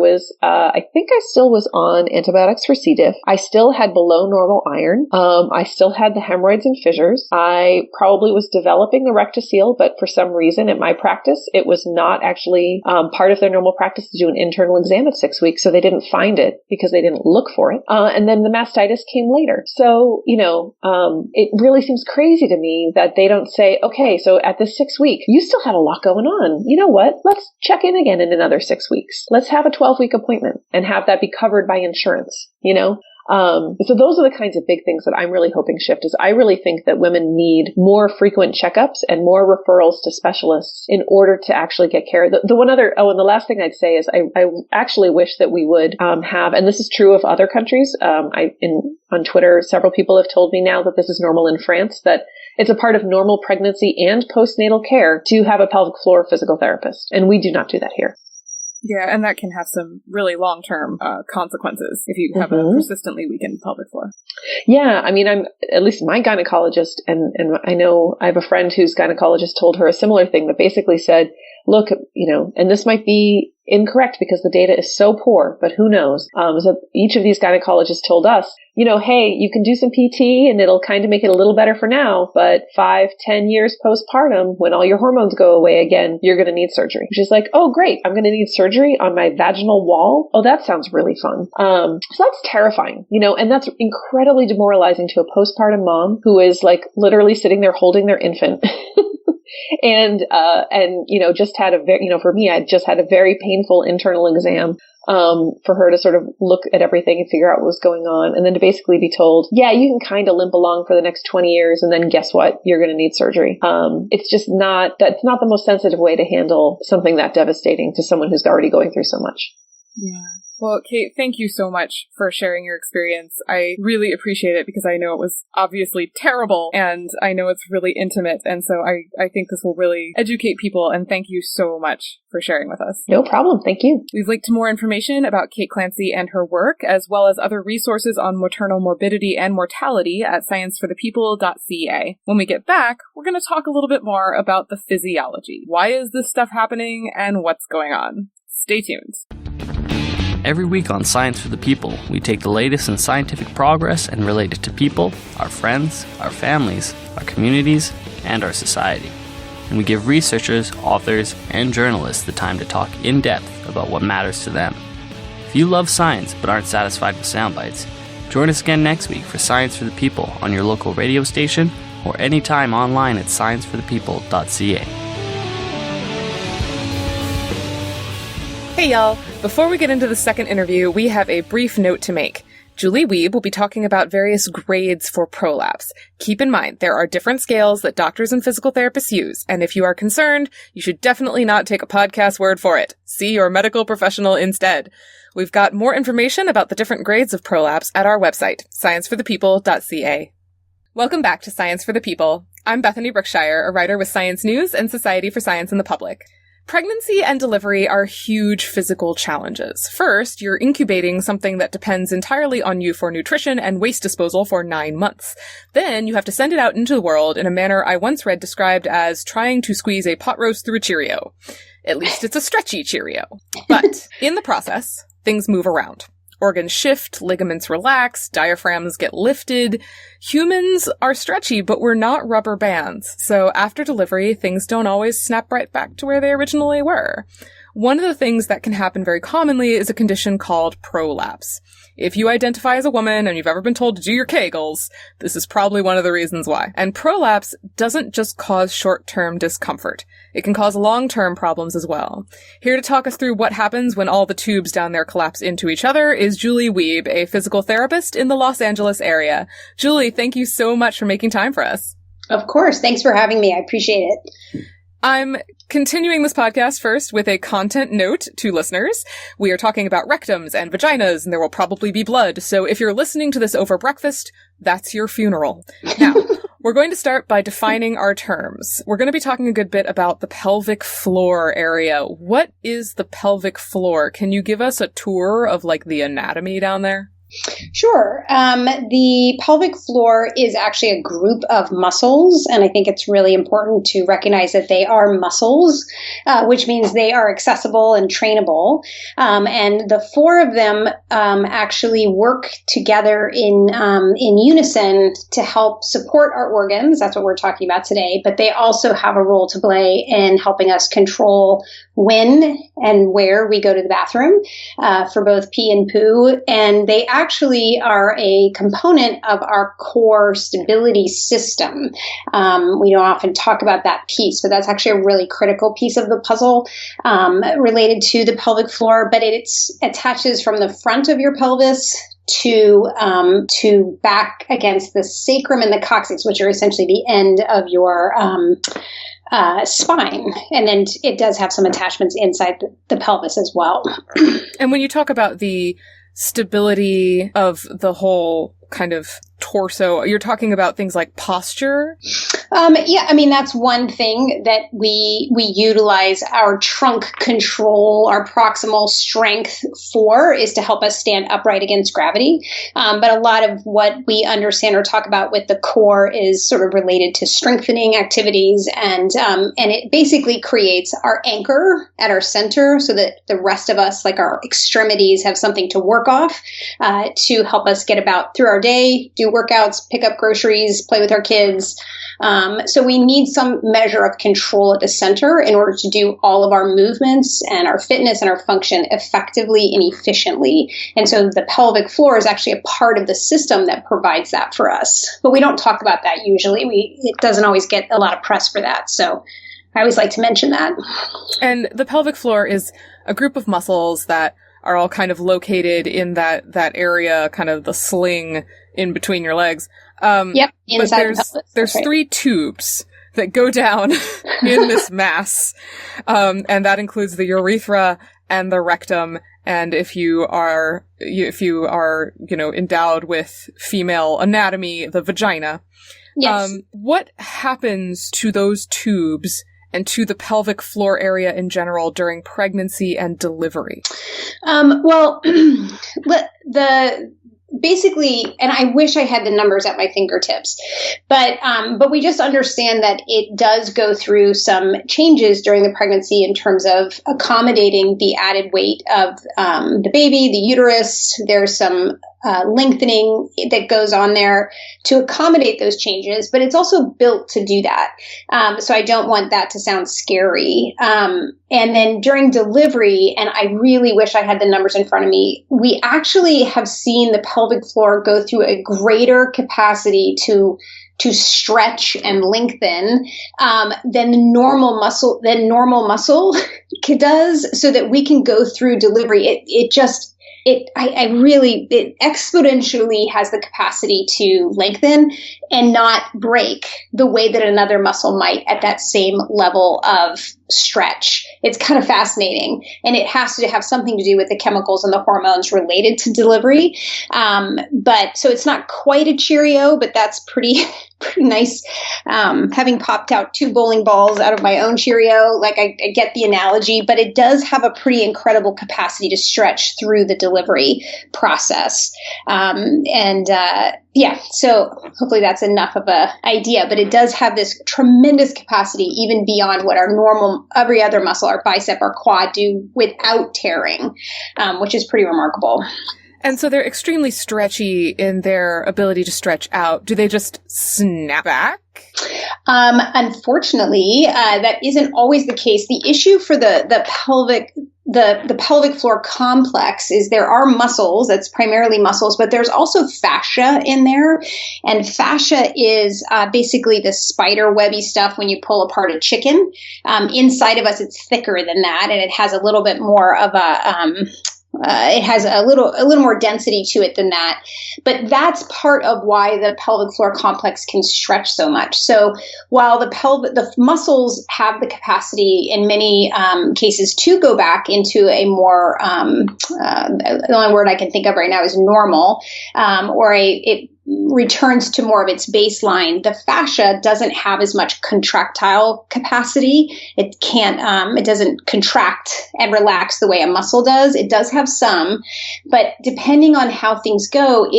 think I still was on antibiotics for C. diff. I still had below normal iron. I still had the hemorrhoids and fissures. I probably was developing the rectocele, but for some reason at my practice, it was not actually part of their normal practice to do an internal exam at 6 weeks. So they didn't find it because they didn't look for it. And then the mastitis came later. So, it really seems crazy to me that they don't say, okay, so at the 6 week, you still have a lot going on. You know what? Let's check in again in another 6 weeks. Let's have a 12-week appointment and have that be covered by insurance, So those are the kinds of big things that I'm really hoping shift. Is I really think that women need more frequent checkups and more referrals to specialists in order to actually get care. And the last thing I'd say is I actually wish that we would have, and this is true of other countries. On Twitter, several people have told me now that this is normal in France, that it's a part of normal pregnancy and postnatal care to have a pelvic floor physical therapist. And we do not do that here. Yeah, and that can have some really long-term consequences if you have a persistently weakened pelvic floor. Yeah, I'm at least my gynecologist, and I know I have a friend whose gynecologist told her a similar thing that basically said, look, and this might be incorrect because the data is so poor, but who knows? So each of these gynecologists told us, hey, you can do some PT and it'll kind of make it a little better for now, but 5-10 years postpartum, when all your hormones go away again, you're going to need surgery. Which is like, oh, great, I'm going to need surgery on my vaginal wall. Oh, that sounds really fun. So that's terrifying, and that's incredibly demoralizing to a postpartum mom who is like literally sitting there holding their infant. And just had for me, I just had a very painful internal exam, for her to sort of look at everything and figure out what was going on. And then to basically be told, yeah, you can kind of limp along for the next 20 years. And then guess what? You're going to need surgery. That's not the most sensitive way to handle something that devastating to someone who's already going through so much. Yeah. Well, Kate, thank you so much for sharing your experience. I really appreciate it because I know it was obviously terrible and I know it's really intimate. And so I think this will really educate people. And thank you so much for sharing with us. No problem. Thank you. We've linked to more information about Kate Clancy and her work, as well as other resources on maternal morbidity and mortality at scienceforthepeople.ca. When we get back, we're going to talk a little bit more about the physiology. Why is this stuff happening and what's going on? Stay tuned. Every week on Science for the People, we take the latest in scientific progress and relate it to people, our friends, our families, our communities, and our society. And we give researchers, authors, and journalists the time to talk in depth about what matters to them. If you love science but aren't satisfied with sound bites, join us again next week for Science for the People on your local radio station or anytime online at scienceforthepeople.ca. Hey y'all, before we get into the second interview, we have a brief note to make. Julie Wiebe will be talking about various grades for prolapse. Keep in mind, there are different scales that doctors and physical therapists use, and if you are concerned, you should definitely not take a podcast word for it. See your medical professional instead. We've got more information about the different grades of prolapse at our website, scienceforthepeople.ca. Welcome back to Science for the People. I'm Bethany Brookshire, a writer with Science News and Society for Science in the Public. Pregnancy and delivery are huge physical challenges. First, you're incubating something that depends entirely on you for nutrition and waste disposal for 9 months. Then you have to send it out into the world in a manner I once read described as trying to squeeze a pot roast through a Cheerio. At least it's a stretchy Cheerio. But in the process, things move around. Organs shift, ligaments relax, diaphragms get lifted. Humans are stretchy, but we're not rubber bands. So after delivery, things don't always snap right back to where they originally were. One of the things that can happen very commonly is a condition called prolapse. If you identify as a woman and you've ever been told to do your Kegels, this is probably one of the reasons why. And prolapse doesn't just cause short-term discomfort. It can cause long-term problems as well. Here to talk us through what happens when all the tubes down there collapse into each other is Julie Wiebe, a physical therapist in the Los Angeles area. Julie, thank you so much for making time for us. Of course. Thanks for having me. I appreciate it. I'm continuing this podcast first with a content note to listeners. We are talking about rectums and vaginas, and there will probably be blood. So if you're listening to this over breakfast, that's your funeral. Now, we're going to start by defining our terms. We're going to be talking a good bit about the pelvic floor area. What is the pelvic floor? Can you give us a tour of like the anatomy down there? Sure. The pelvic floor is actually a group of muscles, and I think it's really important to recognize that they are muscles, which means they are accessible and trainable. And the four of them actually work together in unison to help support our organs. That's what we're talking about today. But they also have a role to play in helping us control when and where we go to the bathroom for both pee and poo. And they actually are a component of our core stability system. We don't often talk about that piece, but that's actually a really critical piece of the puzzle related to the pelvic floor. But it attaches from the front of your pelvis to back against the sacrum and the coccyx, which are essentially the end of your spine. And then it does have some attachments inside the pelvis as well. And when you talk about the stability of the whole kind of torso, you're talking about things like posture? Yeah, I mean, that's one thing that we utilize our trunk control, our proximal strength for, is to help us stand upright against gravity. But a lot of what we understand or talk about with the core is sort of related to strengthening activities, and it basically creates our anchor at our center so that the rest of us, like our extremities, have something to work off to help us get about through our day, do workouts, pick up groceries, play with our kids. So we need some measure of control at the center in order to do all of our movements and our fitness and our function effectively and efficiently. And so the pelvic floor is actually a part of the system that provides that for us. But we don't talk about that usually. It doesn't always get a lot of press for that. So I always like to mention that. And the pelvic floor is a group of muscles that are all kind of located in that area, kind of the sling in between your legs. Yep, inside the pelvis. There's right. 3 tubes that go down in this mass, and that includes the urethra and the rectum and if you are, endowed with female anatomy, the vagina. Yes. What happens to those tubes and to the pelvic floor area in general during pregnancy and delivery? Basically, and I wish I had the numbers at my fingertips, but we just understand that it does go through some changes during the pregnancy in terms of accommodating the added weight of the baby, the uterus. There's some lengthening that goes on there to accommodate those changes, but it's also built to do that. So I don't want that to sound scary. And then during delivery, and I really wish I had the numbers in front of me, we actually have seen the pelvic floor go through a greater capacity to stretch and lengthen than normal muscle does, so that we can go through delivery. It exponentially has the capacity to lengthen and not break the way that another muscle might at that same level of stretch. It's kind of fascinating. And it has to have something to do with the chemicals and the hormones related to delivery. But so it's not quite a Cheerio, but that's pretty nice. Having popped out 2 bowling balls out of my own Cheerio, I get the analogy, but it does have a pretty incredible capacity to stretch through the delivery process. So hopefully that's enough of a idea, but it does have this tremendous capacity even beyond what our normal, every other muscle, our bicep or quad do without tearing, which is pretty remarkable. And so they're extremely stretchy in their ability to stretch out. Do they just snap back? Unfortunately, that isn't always the case. The issue for the pelvic floor complex is there are muscles, that's primarily muscles, but there's also fascia in there. And fascia is basically the spider webby stuff when you pull apart a chicken. Inside of us, it's thicker than that, and it has a little bit more of it has a little more density to it than that. But that's part of why the pelvic floor complex can stretch so much. So while the muscles have the capacity in many cases to go back into a more, the only word I can think of right now is normal, it returns to more of its baseline. The fascia doesn't have as much contractile capacity. It can't, it doesn't contract and relax the way a muscle does. It does have some, but depending on how things go,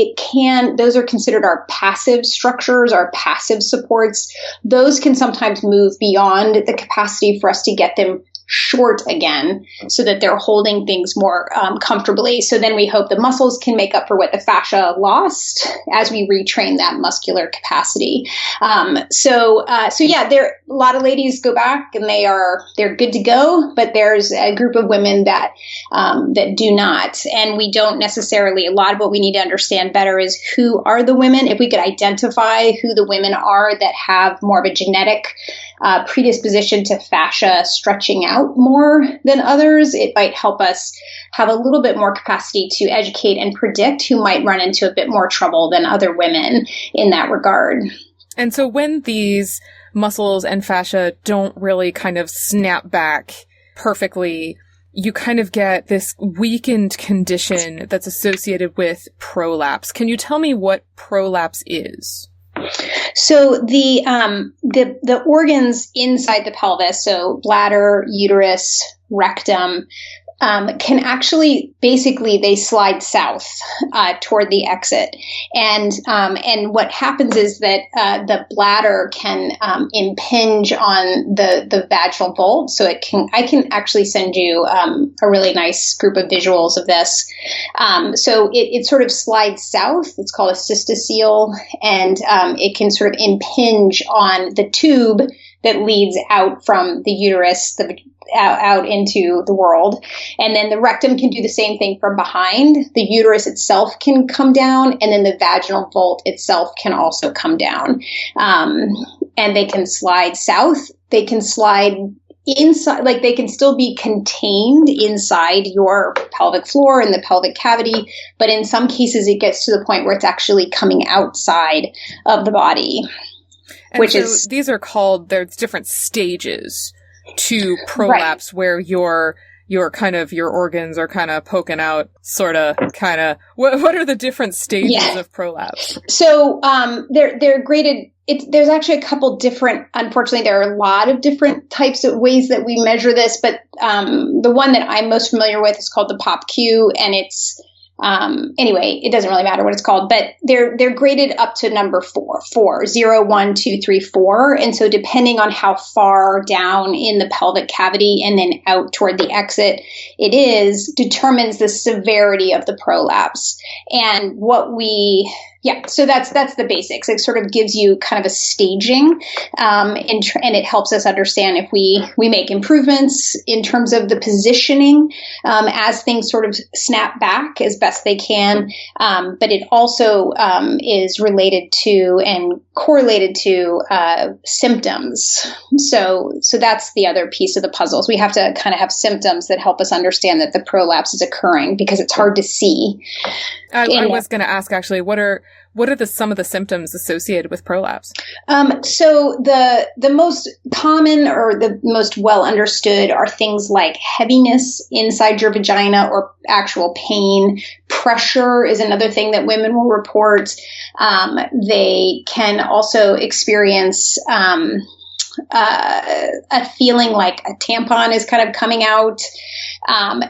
those are considered our passive structures, our passive supports. Those can sometimes move beyond the capacity for us to get them short again so that they're holding things more comfortably. So then we hope the muscles can make up for what the fascia lost as we retrain that muscular capacity. So there, a lot of ladies go back and they're good to go, but there's a group of women that do not. And we don't necessarily, a lot of what we need to understand better is who are the women. If we could identify who the women are that have more of a genetic predisposition to fascia stretching out more than others, it might help us have a little bit more capacity to educate and predict who might run into a bit more trouble than other women in that regard. And so when these muscles and fascia don't really kind of snap back perfectly, you kind of get this weakened condition that's associated with prolapse. Can you tell me what prolapse is? So the organs inside the pelvis, so bladder, uterus, rectum, can actually, basically, they slide south toward the exit, and what happens is that the bladder can impinge on the vaginal vault. So I can actually send you a really nice group of visuals of this. So it sort of slides south. It's called a cystocele, and it can sort of impinge on the tube that leads out from the uterus, out into the world. And then the rectum can do the same thing from behind. The uterus itself can come down, and then the vaginal vault itself can also come down. And they can slide south. They can slide inside, like they can still be contained inside your pelvic floor and the pelvic cavity. But in some cases, it gets to the point where it's actually coming outside of the body. And these are called, there's different stages to prolapse, right, where you're your organs are kind of poking out, sort of, kind of. What are the different stages of prolapse? So they're graded. There's actually a couple different. Unfortunately, there are a lot of different types of ways that we measure this, but the one that I'm most familiar with is called the POPQ, and it's anyway, it doesn't really matter what it's called, but they're graded up to number 4, 0, 1, 2, 3, 4. And so depending on how far down in the pelvic cavity and then out toward the exit it is, determines the severity of the prolapse. And so that's the basics. It sort of gives you kind of a staging, and it helps us understand if we make improvements in terms of the positioning as things sort of snap back as best they can. But it also is related to and correlated to symptoms. So that's the other piece of the puzzle. We have to kind of have symptoms that help us understand that the prolapse is occurring, because it's hard to see. I was going to ask, actually, what are some of the symptoms associated with prolapse? So the most common or the most well understood are things like heaviness inside your vagina or actual pain. Pressure is another thing that women will report. They can also experience a feeling like a tampon is kind of coming out.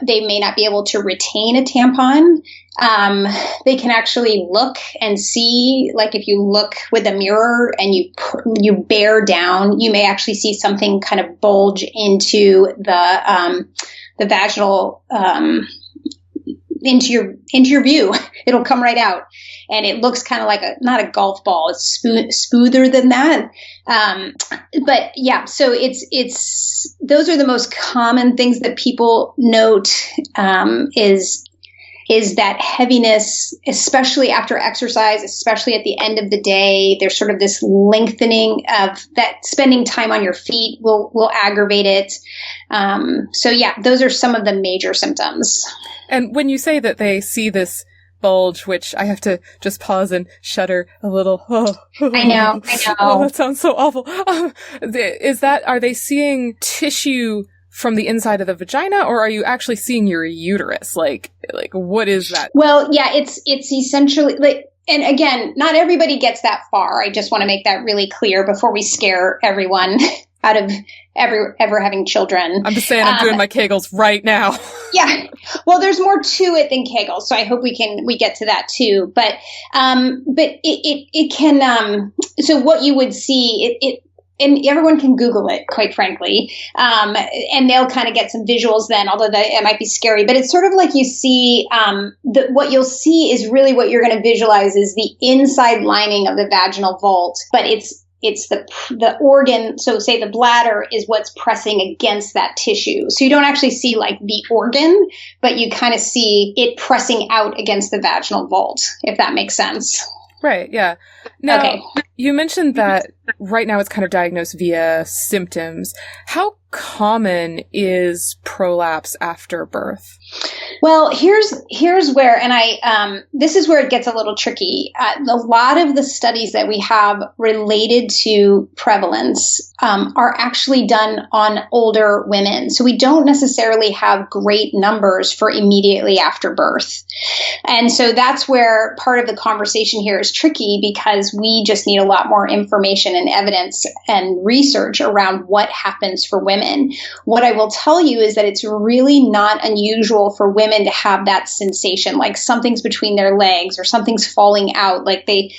They may not be able to retain a tampon. They can actually look and see, like if you look with a mirror and you bear down, you may actually see something kind of bulge into the vaginal, into your view. It'll come right out, and it looks kind of like not a golf ball. It's smoother than that. But yeah, so it's those are the most common things that people note, is that heaviness, especially after exercise, especially at the end of the day. There's sort of this lengthening of that. Spending time on your feet will aggravate it. So yeah, those are some of the major symptoms. And when you say that they see this bulge, which I have to just pause and shudder a little. I know. Oh, that sounds so awful. Are they seeing tissue from the inside of the vagina, or are you actually seeing your uterus? Like what is that? Well, yeah, it's essentially like, and again, not everybody gets that far. I just want to make that really clear before we scare everyone out of ever having children. I'm just saying, I'm doing my Kegels right now. Yeah. Well, there's more to it than Kegels, so I hope we get to that too. But it can, so what you would see, and everyone can Google it, quite frankly, and they'll kind of get some visuals then, although it might be scary. But it's sort of like you see, what you'll see is really what you're going to visualize is the inside lining of the vaginal vault, but it's the organ. So say the bladder is what's pressing against that tissue. So you don't actually see like the organ, but you kind of see it pressing out against the vaginal vault, if that makes sense. Right. Yeah. Now, You mentioned that right now it's kind of diagnosed via symptoms. How common is prolapse after birth? Well, here's where, and this is where it gets a little tricky. A lot of the studies that we have related to prevalence are actually done on older women. So we don't necessarily have great numbers for immediately after birth. And so that's where part of the conversation here is tricky, because we just need a lot more information and evidence and research around what happens for women. What I will tell you is that it's really not unusual for women to have that sensation, like something's between their legs or something's falling out. Like they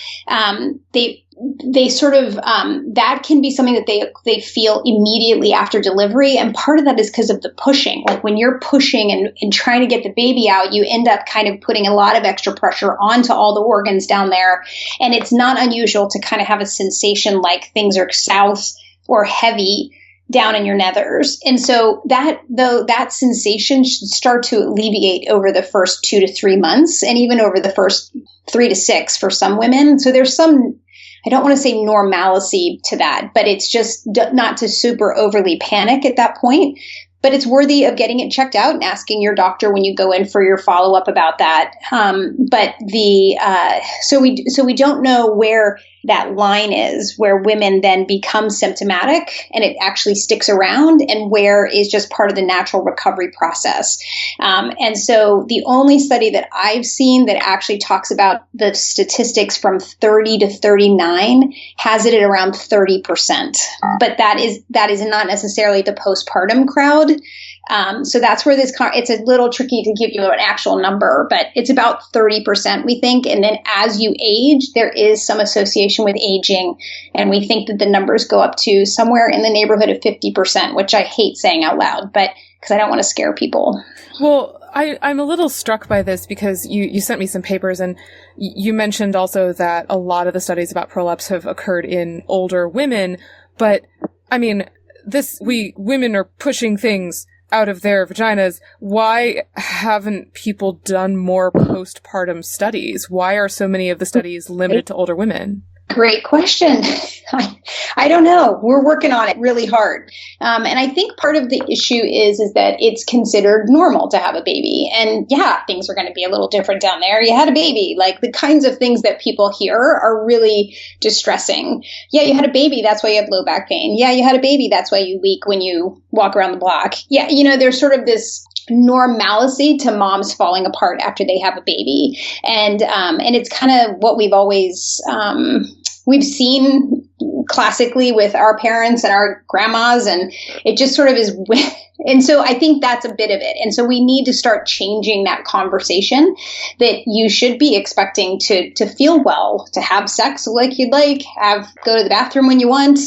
sort of, that can be something that they feel immediately after delivery. And part of that is because of the pushing. Like when you're pushing and trying to get the baby out, you end up kind of putting a lot of extra pressure onto all the organs down there. And it's not unusual to kind of have a sensation like things are south or heavy down in your nethers. And so that sensation should start to alleviate over the first 2 to 3 months, and even over the first 3 to 6 for some women. So there's some, I don't want to say normalcy to that, but it's just not to super overly panic at that point. But it's worthy of getting it checked out and asking your doctor when you go in for your follow-up about that. So we don't know where that line is, where women then become symptomatic and it actually sticks around, and where is just part of the natural recovery process. And so the only study that I've seen that actually talks about the statistics from 30 to 39 has it at around 30%. But that is not necessarily the postpartum crowd. So that's where it's a little tricky to give you an actual number, but it's about 30%, we think. And then as you age, there is some association with aging. And we think that the numbers go up to somewhere in the neighborhood of 50%, which I hate saying out loud, but because I don't want to scare people. Well, I'm a little struck by this because you sent me some papers, and you mentioned also that a lot of the studies about prolapse have occurred in older women. But I mean, women are pushing things out of their vaginas. Why haven't people done more postpartum studies? Why are so many of the studies limited to older women? Great question. I don't know. We're working on it really hard. And I think part of the issue is that it's considered normal to have a baby. And yeah, things are going to be a little different down there. You had a baby. Like, the kinds of things that people hear are really distressing. Yeah, you had a baby. That's why you have low back pain. Yeah, you had a baby. That's why you leak when you walk around the block. Yeah, there's sort of this normalcy to moms falling apart after they have a baby. And it's kind of what we've always, we've seen classically with our parents and our grandmas, and it just sort of is. And so I think that's a bit of it. And so we need to start changing that conversation, that you should be expecting to feel well, to have sex like you'd like, go to the bathroom when you want,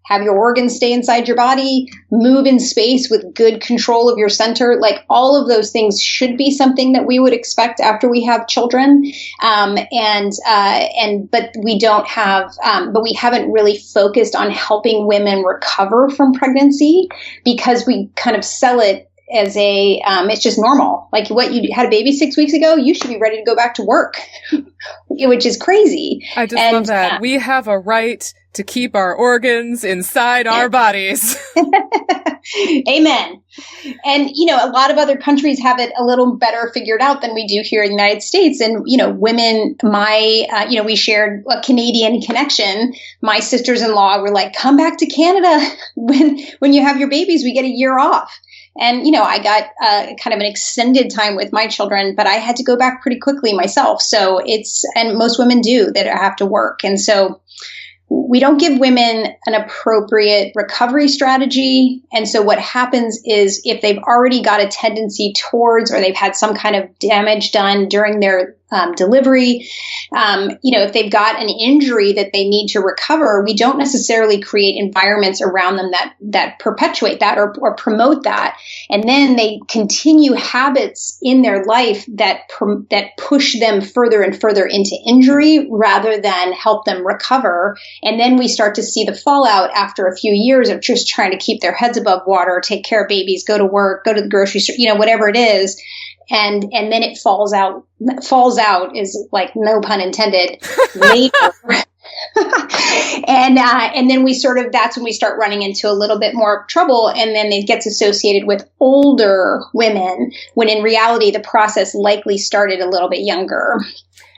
have your organs stay inside your body, move in space with good control of your center. Like, all of those things should be something that we would expect after we have children. But we don't have, but we haven't really focused on helping women recover from pregnancy, because we kind of sell it as it's just normal. Like, what, you had a baby 6 weeks ago, you should be ready to go back to work, which is crazy. I just love that. We have a right to keep our organs inside our bodies. Amen. And, a lot of other countries have it a little better figured out than we do here in the United States. And, women, we shared a Canadian connection. My sisters-in-law were like, come back to Canada. When you have your babies, we get a year off. And, I got kind of an extended time with my children, but I had to go back pretty quickly myself. So and most women do, that have to work. And so we don't give women an appropriate recovery strategy. And so what happens is, if they've already got a tendency towards, or they've had some kind of damage done during their delivery, if they've got an injury that they need to recover, we don't necessarily create environments around them that perpetuate that or promote that. And then they continue habits in their life that push them further and further into injury rather than help them recover. And then we start to see the fallout after a few years of just trying to keep their heads above water, take care of babies, go to work, go to the grocery store, whatever it is. And then it falls out. Falls out is like, no pun intended, later. And then that's when we start running into a little bit more trouble. And then it gets associated with older women, when in reality, the process likely started a little bit younger.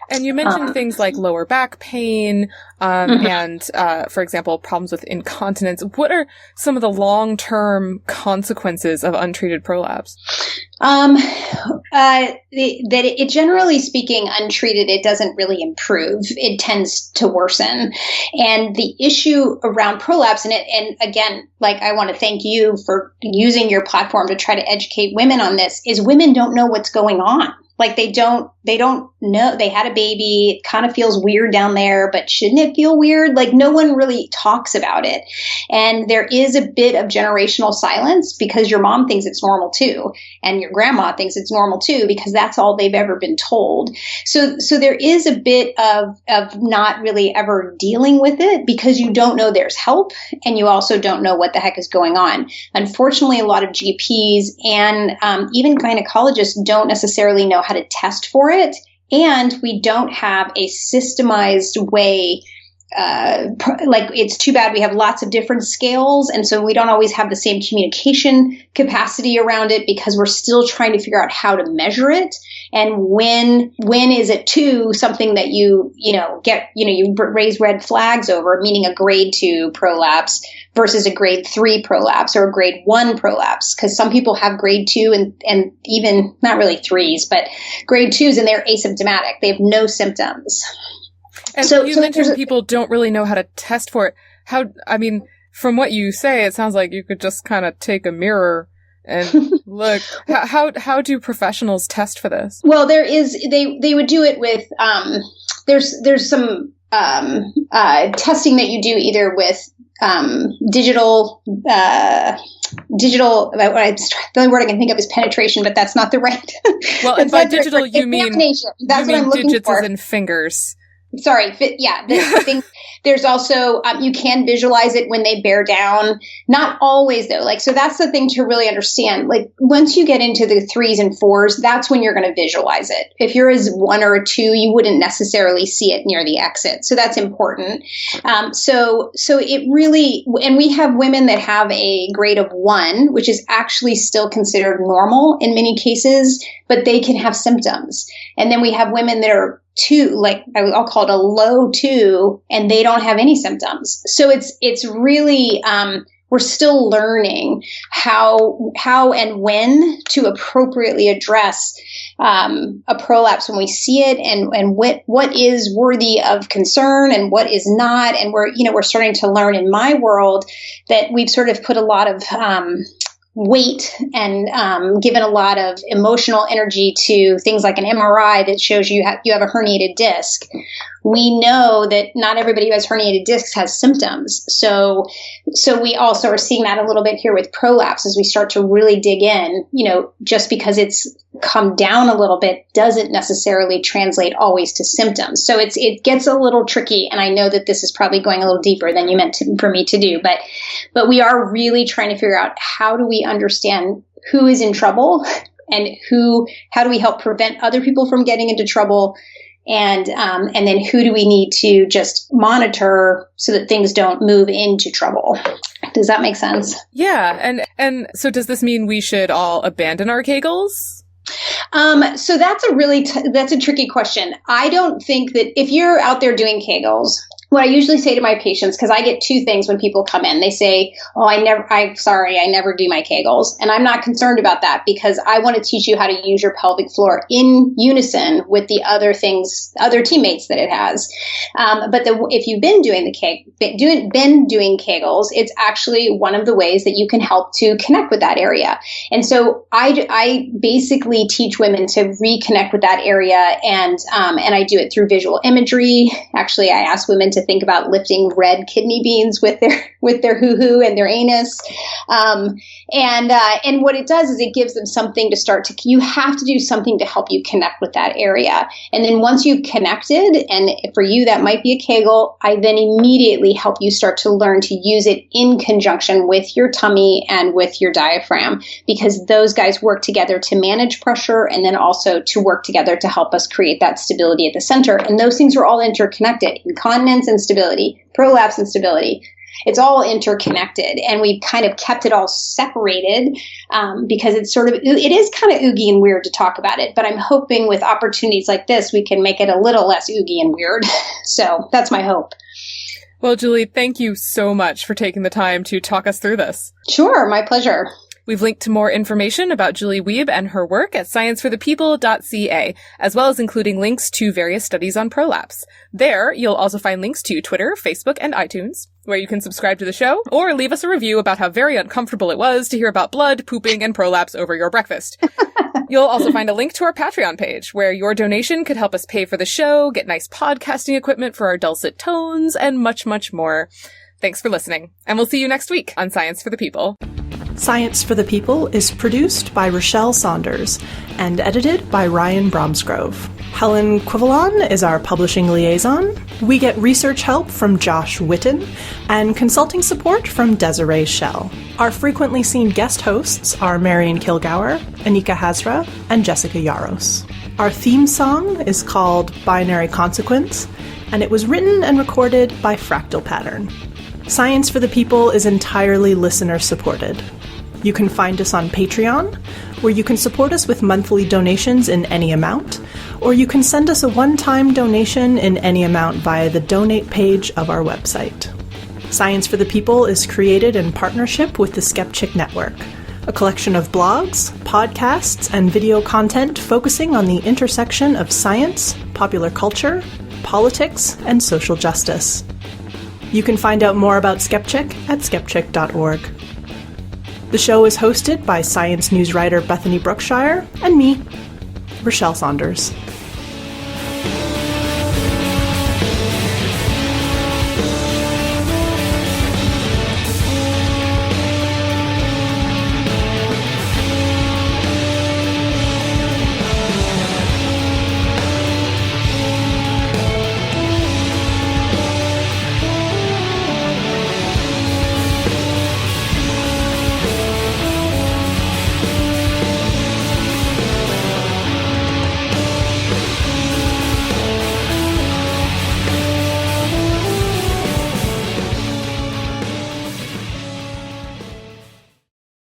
And you mentioned things like lower back pain, and, for example, problems with incontinence. What are some of the long-term consequences of untreated prolapse? Generally speaking, untreated, it doesn't really improve. It tends to worsen. And the issue around prolapse, and again, like, I want to thank you for using your platform to try to educate women on this, is women don't know what's going on. Like, they don't know. They had a baby. It kind of feels weird down there, but shouldn't it feel weird? Like, no one really talks about it. And there is a bit of generational silence, because your mom thinks it's normal too. And your grandma thinks it's normal too, because that's all they've ever been told. So there is a bit of not really ever dealing with it, because you don't know there's help, and you also don't know what the heck is going on. Unfortunately, a lot of GPs and even gynecologists don't necessarily know how to test for it. And we don't have a systemized way like, it's too bad we have lots of different scales. And so we don't always have the same communication capacity around it because we're still trying to figure out how to measure it. And when is it 2 something that you raise red flags over, meaning a grade 2 prolapse versus a grade 3 prolapse or a grade 1 prolapse? Because some people have grade 2 and even not really 3s, but grade 2s, and they're asymptomatic. They have no symptoms. And so you mentioned people don't really know how to test for it. From what you say, it sounds like you could just kind of take a mirror and look. How do professionals test for this? Well, they would do it with, there's some testing that you do either with digital, the only word I can think of is penetration, but that's not the right. Well, and by digital, you mean that's what I'm looking digits for. as in fingers. Sorry. Yeah. I think there's also, you can visualize it when they bear down. Not always though. So that's the thing to really understand. Like, once you get into the 3s and 4s, that's when you're going to visualize it. If you're as 1 or a 2, you wouldn't necessarily see it near the exit. So that's important. So it really, and we have women that have a grade of 1, which is actually still considered normal in many cases, but they can have symptoms. And then we have women that are 2, like I'll call it a low 2, and they don't have any symptoms. So it's really, we're still learning how and when to appropriately address a prolapse when we see it, and what is worthy of concern and what is not. And we're starting to learn in my world that we've sort of put a lot of weight and given a lot of emotional energy to things like an MRI that shows you have a herniated disc. We know that not everybody who has herniated discs has symptoms. So we also are seeing that a little bit here with prolapse as we start to really dig in. Just because it's come down a little bit doesn't necessarily translate always to symptoms. So it gets a little tricky. And I know that this is probably going a little deeper than you meant for me to do, but we are really trying to figure out, how do we understand who is in trouble and how do we help prevent other people from getting into trouble? And then who do we need to just monitor so that things don't move into trouble? Does that make sense? Yeah. And so does this mean we should all abandon our Kegels? So that's a tricky question. I don't think that if you're out there doing Kegels, what I usually say to my patients, because I get 2 things when people come in. They say, I never do my Kegels. And I'm not concerned about that because I want to teach you how to use your pelvic floor in unison with the other teammates that it has. But if you've been doing doing Kegels, it's actually one of the ways that you can help to connect with that area. And so I basically teach women to reconnect with that area. And I do it through visual imagery. Actually, I ask women to think about lifting red kidney beans with their hoo-hoo and their anus. And what it does is it gives them something you have to do something to help you connect with that area. And then once you've connected, and for you, that might be a Kegel, I then immediately help you start to learn to use it in conjunction with your tummy and with your diaphragm, because those guys work together to manage pressure and then also to work together to help us create that stability at the center. And those things are all interconnected. Incontinence and stability, prolapse and stability. It's all interconnected, and we've kind of kept it all separated because it is kind of oogie and weird to talk about it. But I'm hoping with opportunities like this, we can make it a little less oogie and weird. So that's my hope. Well, Julie, thank you so much for taking the time to talk us through this. Sure, my pleasure. We've linked to more information about Julie Wiebe and her work at scienceforthepeople.ca, as well as including links to various studies on prolapse. There, you'll also find links to Twitter, Facebook, and iTunes, where you can subscribe to the show or leave us a review about how very uncomfortable it was to hear about blood, pooping, and prolapse over your breakfast. You'll also find a link to our Patreon page, where your donation could help us pay for the show, get nice podcasting equipment for our dulcet tones, and much, much more. Thanks for listening, and we'll see you next week on Science for the People. Science for the People is produced by Rochelle Saunders and edited by Ryan Bromsgrove. Helen Quivalon is our publishing liaison. We get research help from Josh Witten and consulting support from Desiree Schell. Our frequently seen guest hosts are Marion Kilgour, Anika Hazra, and Jessica Yaros. Our theme song is called Binary Consequence, and it was written and recorded by Fractal Pattern. Science for the People is entirely listener-supported. You can find us on Patreon, where you can support us with monthly donations in any amount, or you can send us a one-time donation in any amount via the donate page of our website. Science for the People is created in partnership with the Skepchick Network, a collection of blogs, podcasts, and video content focusing on the intersection of science, popular culture, politics, and social justice. You can find out more about Skepchick at skepchick.org. The show is hosted by science news writer Bethany Brookshire and me, Rochelle Saunders.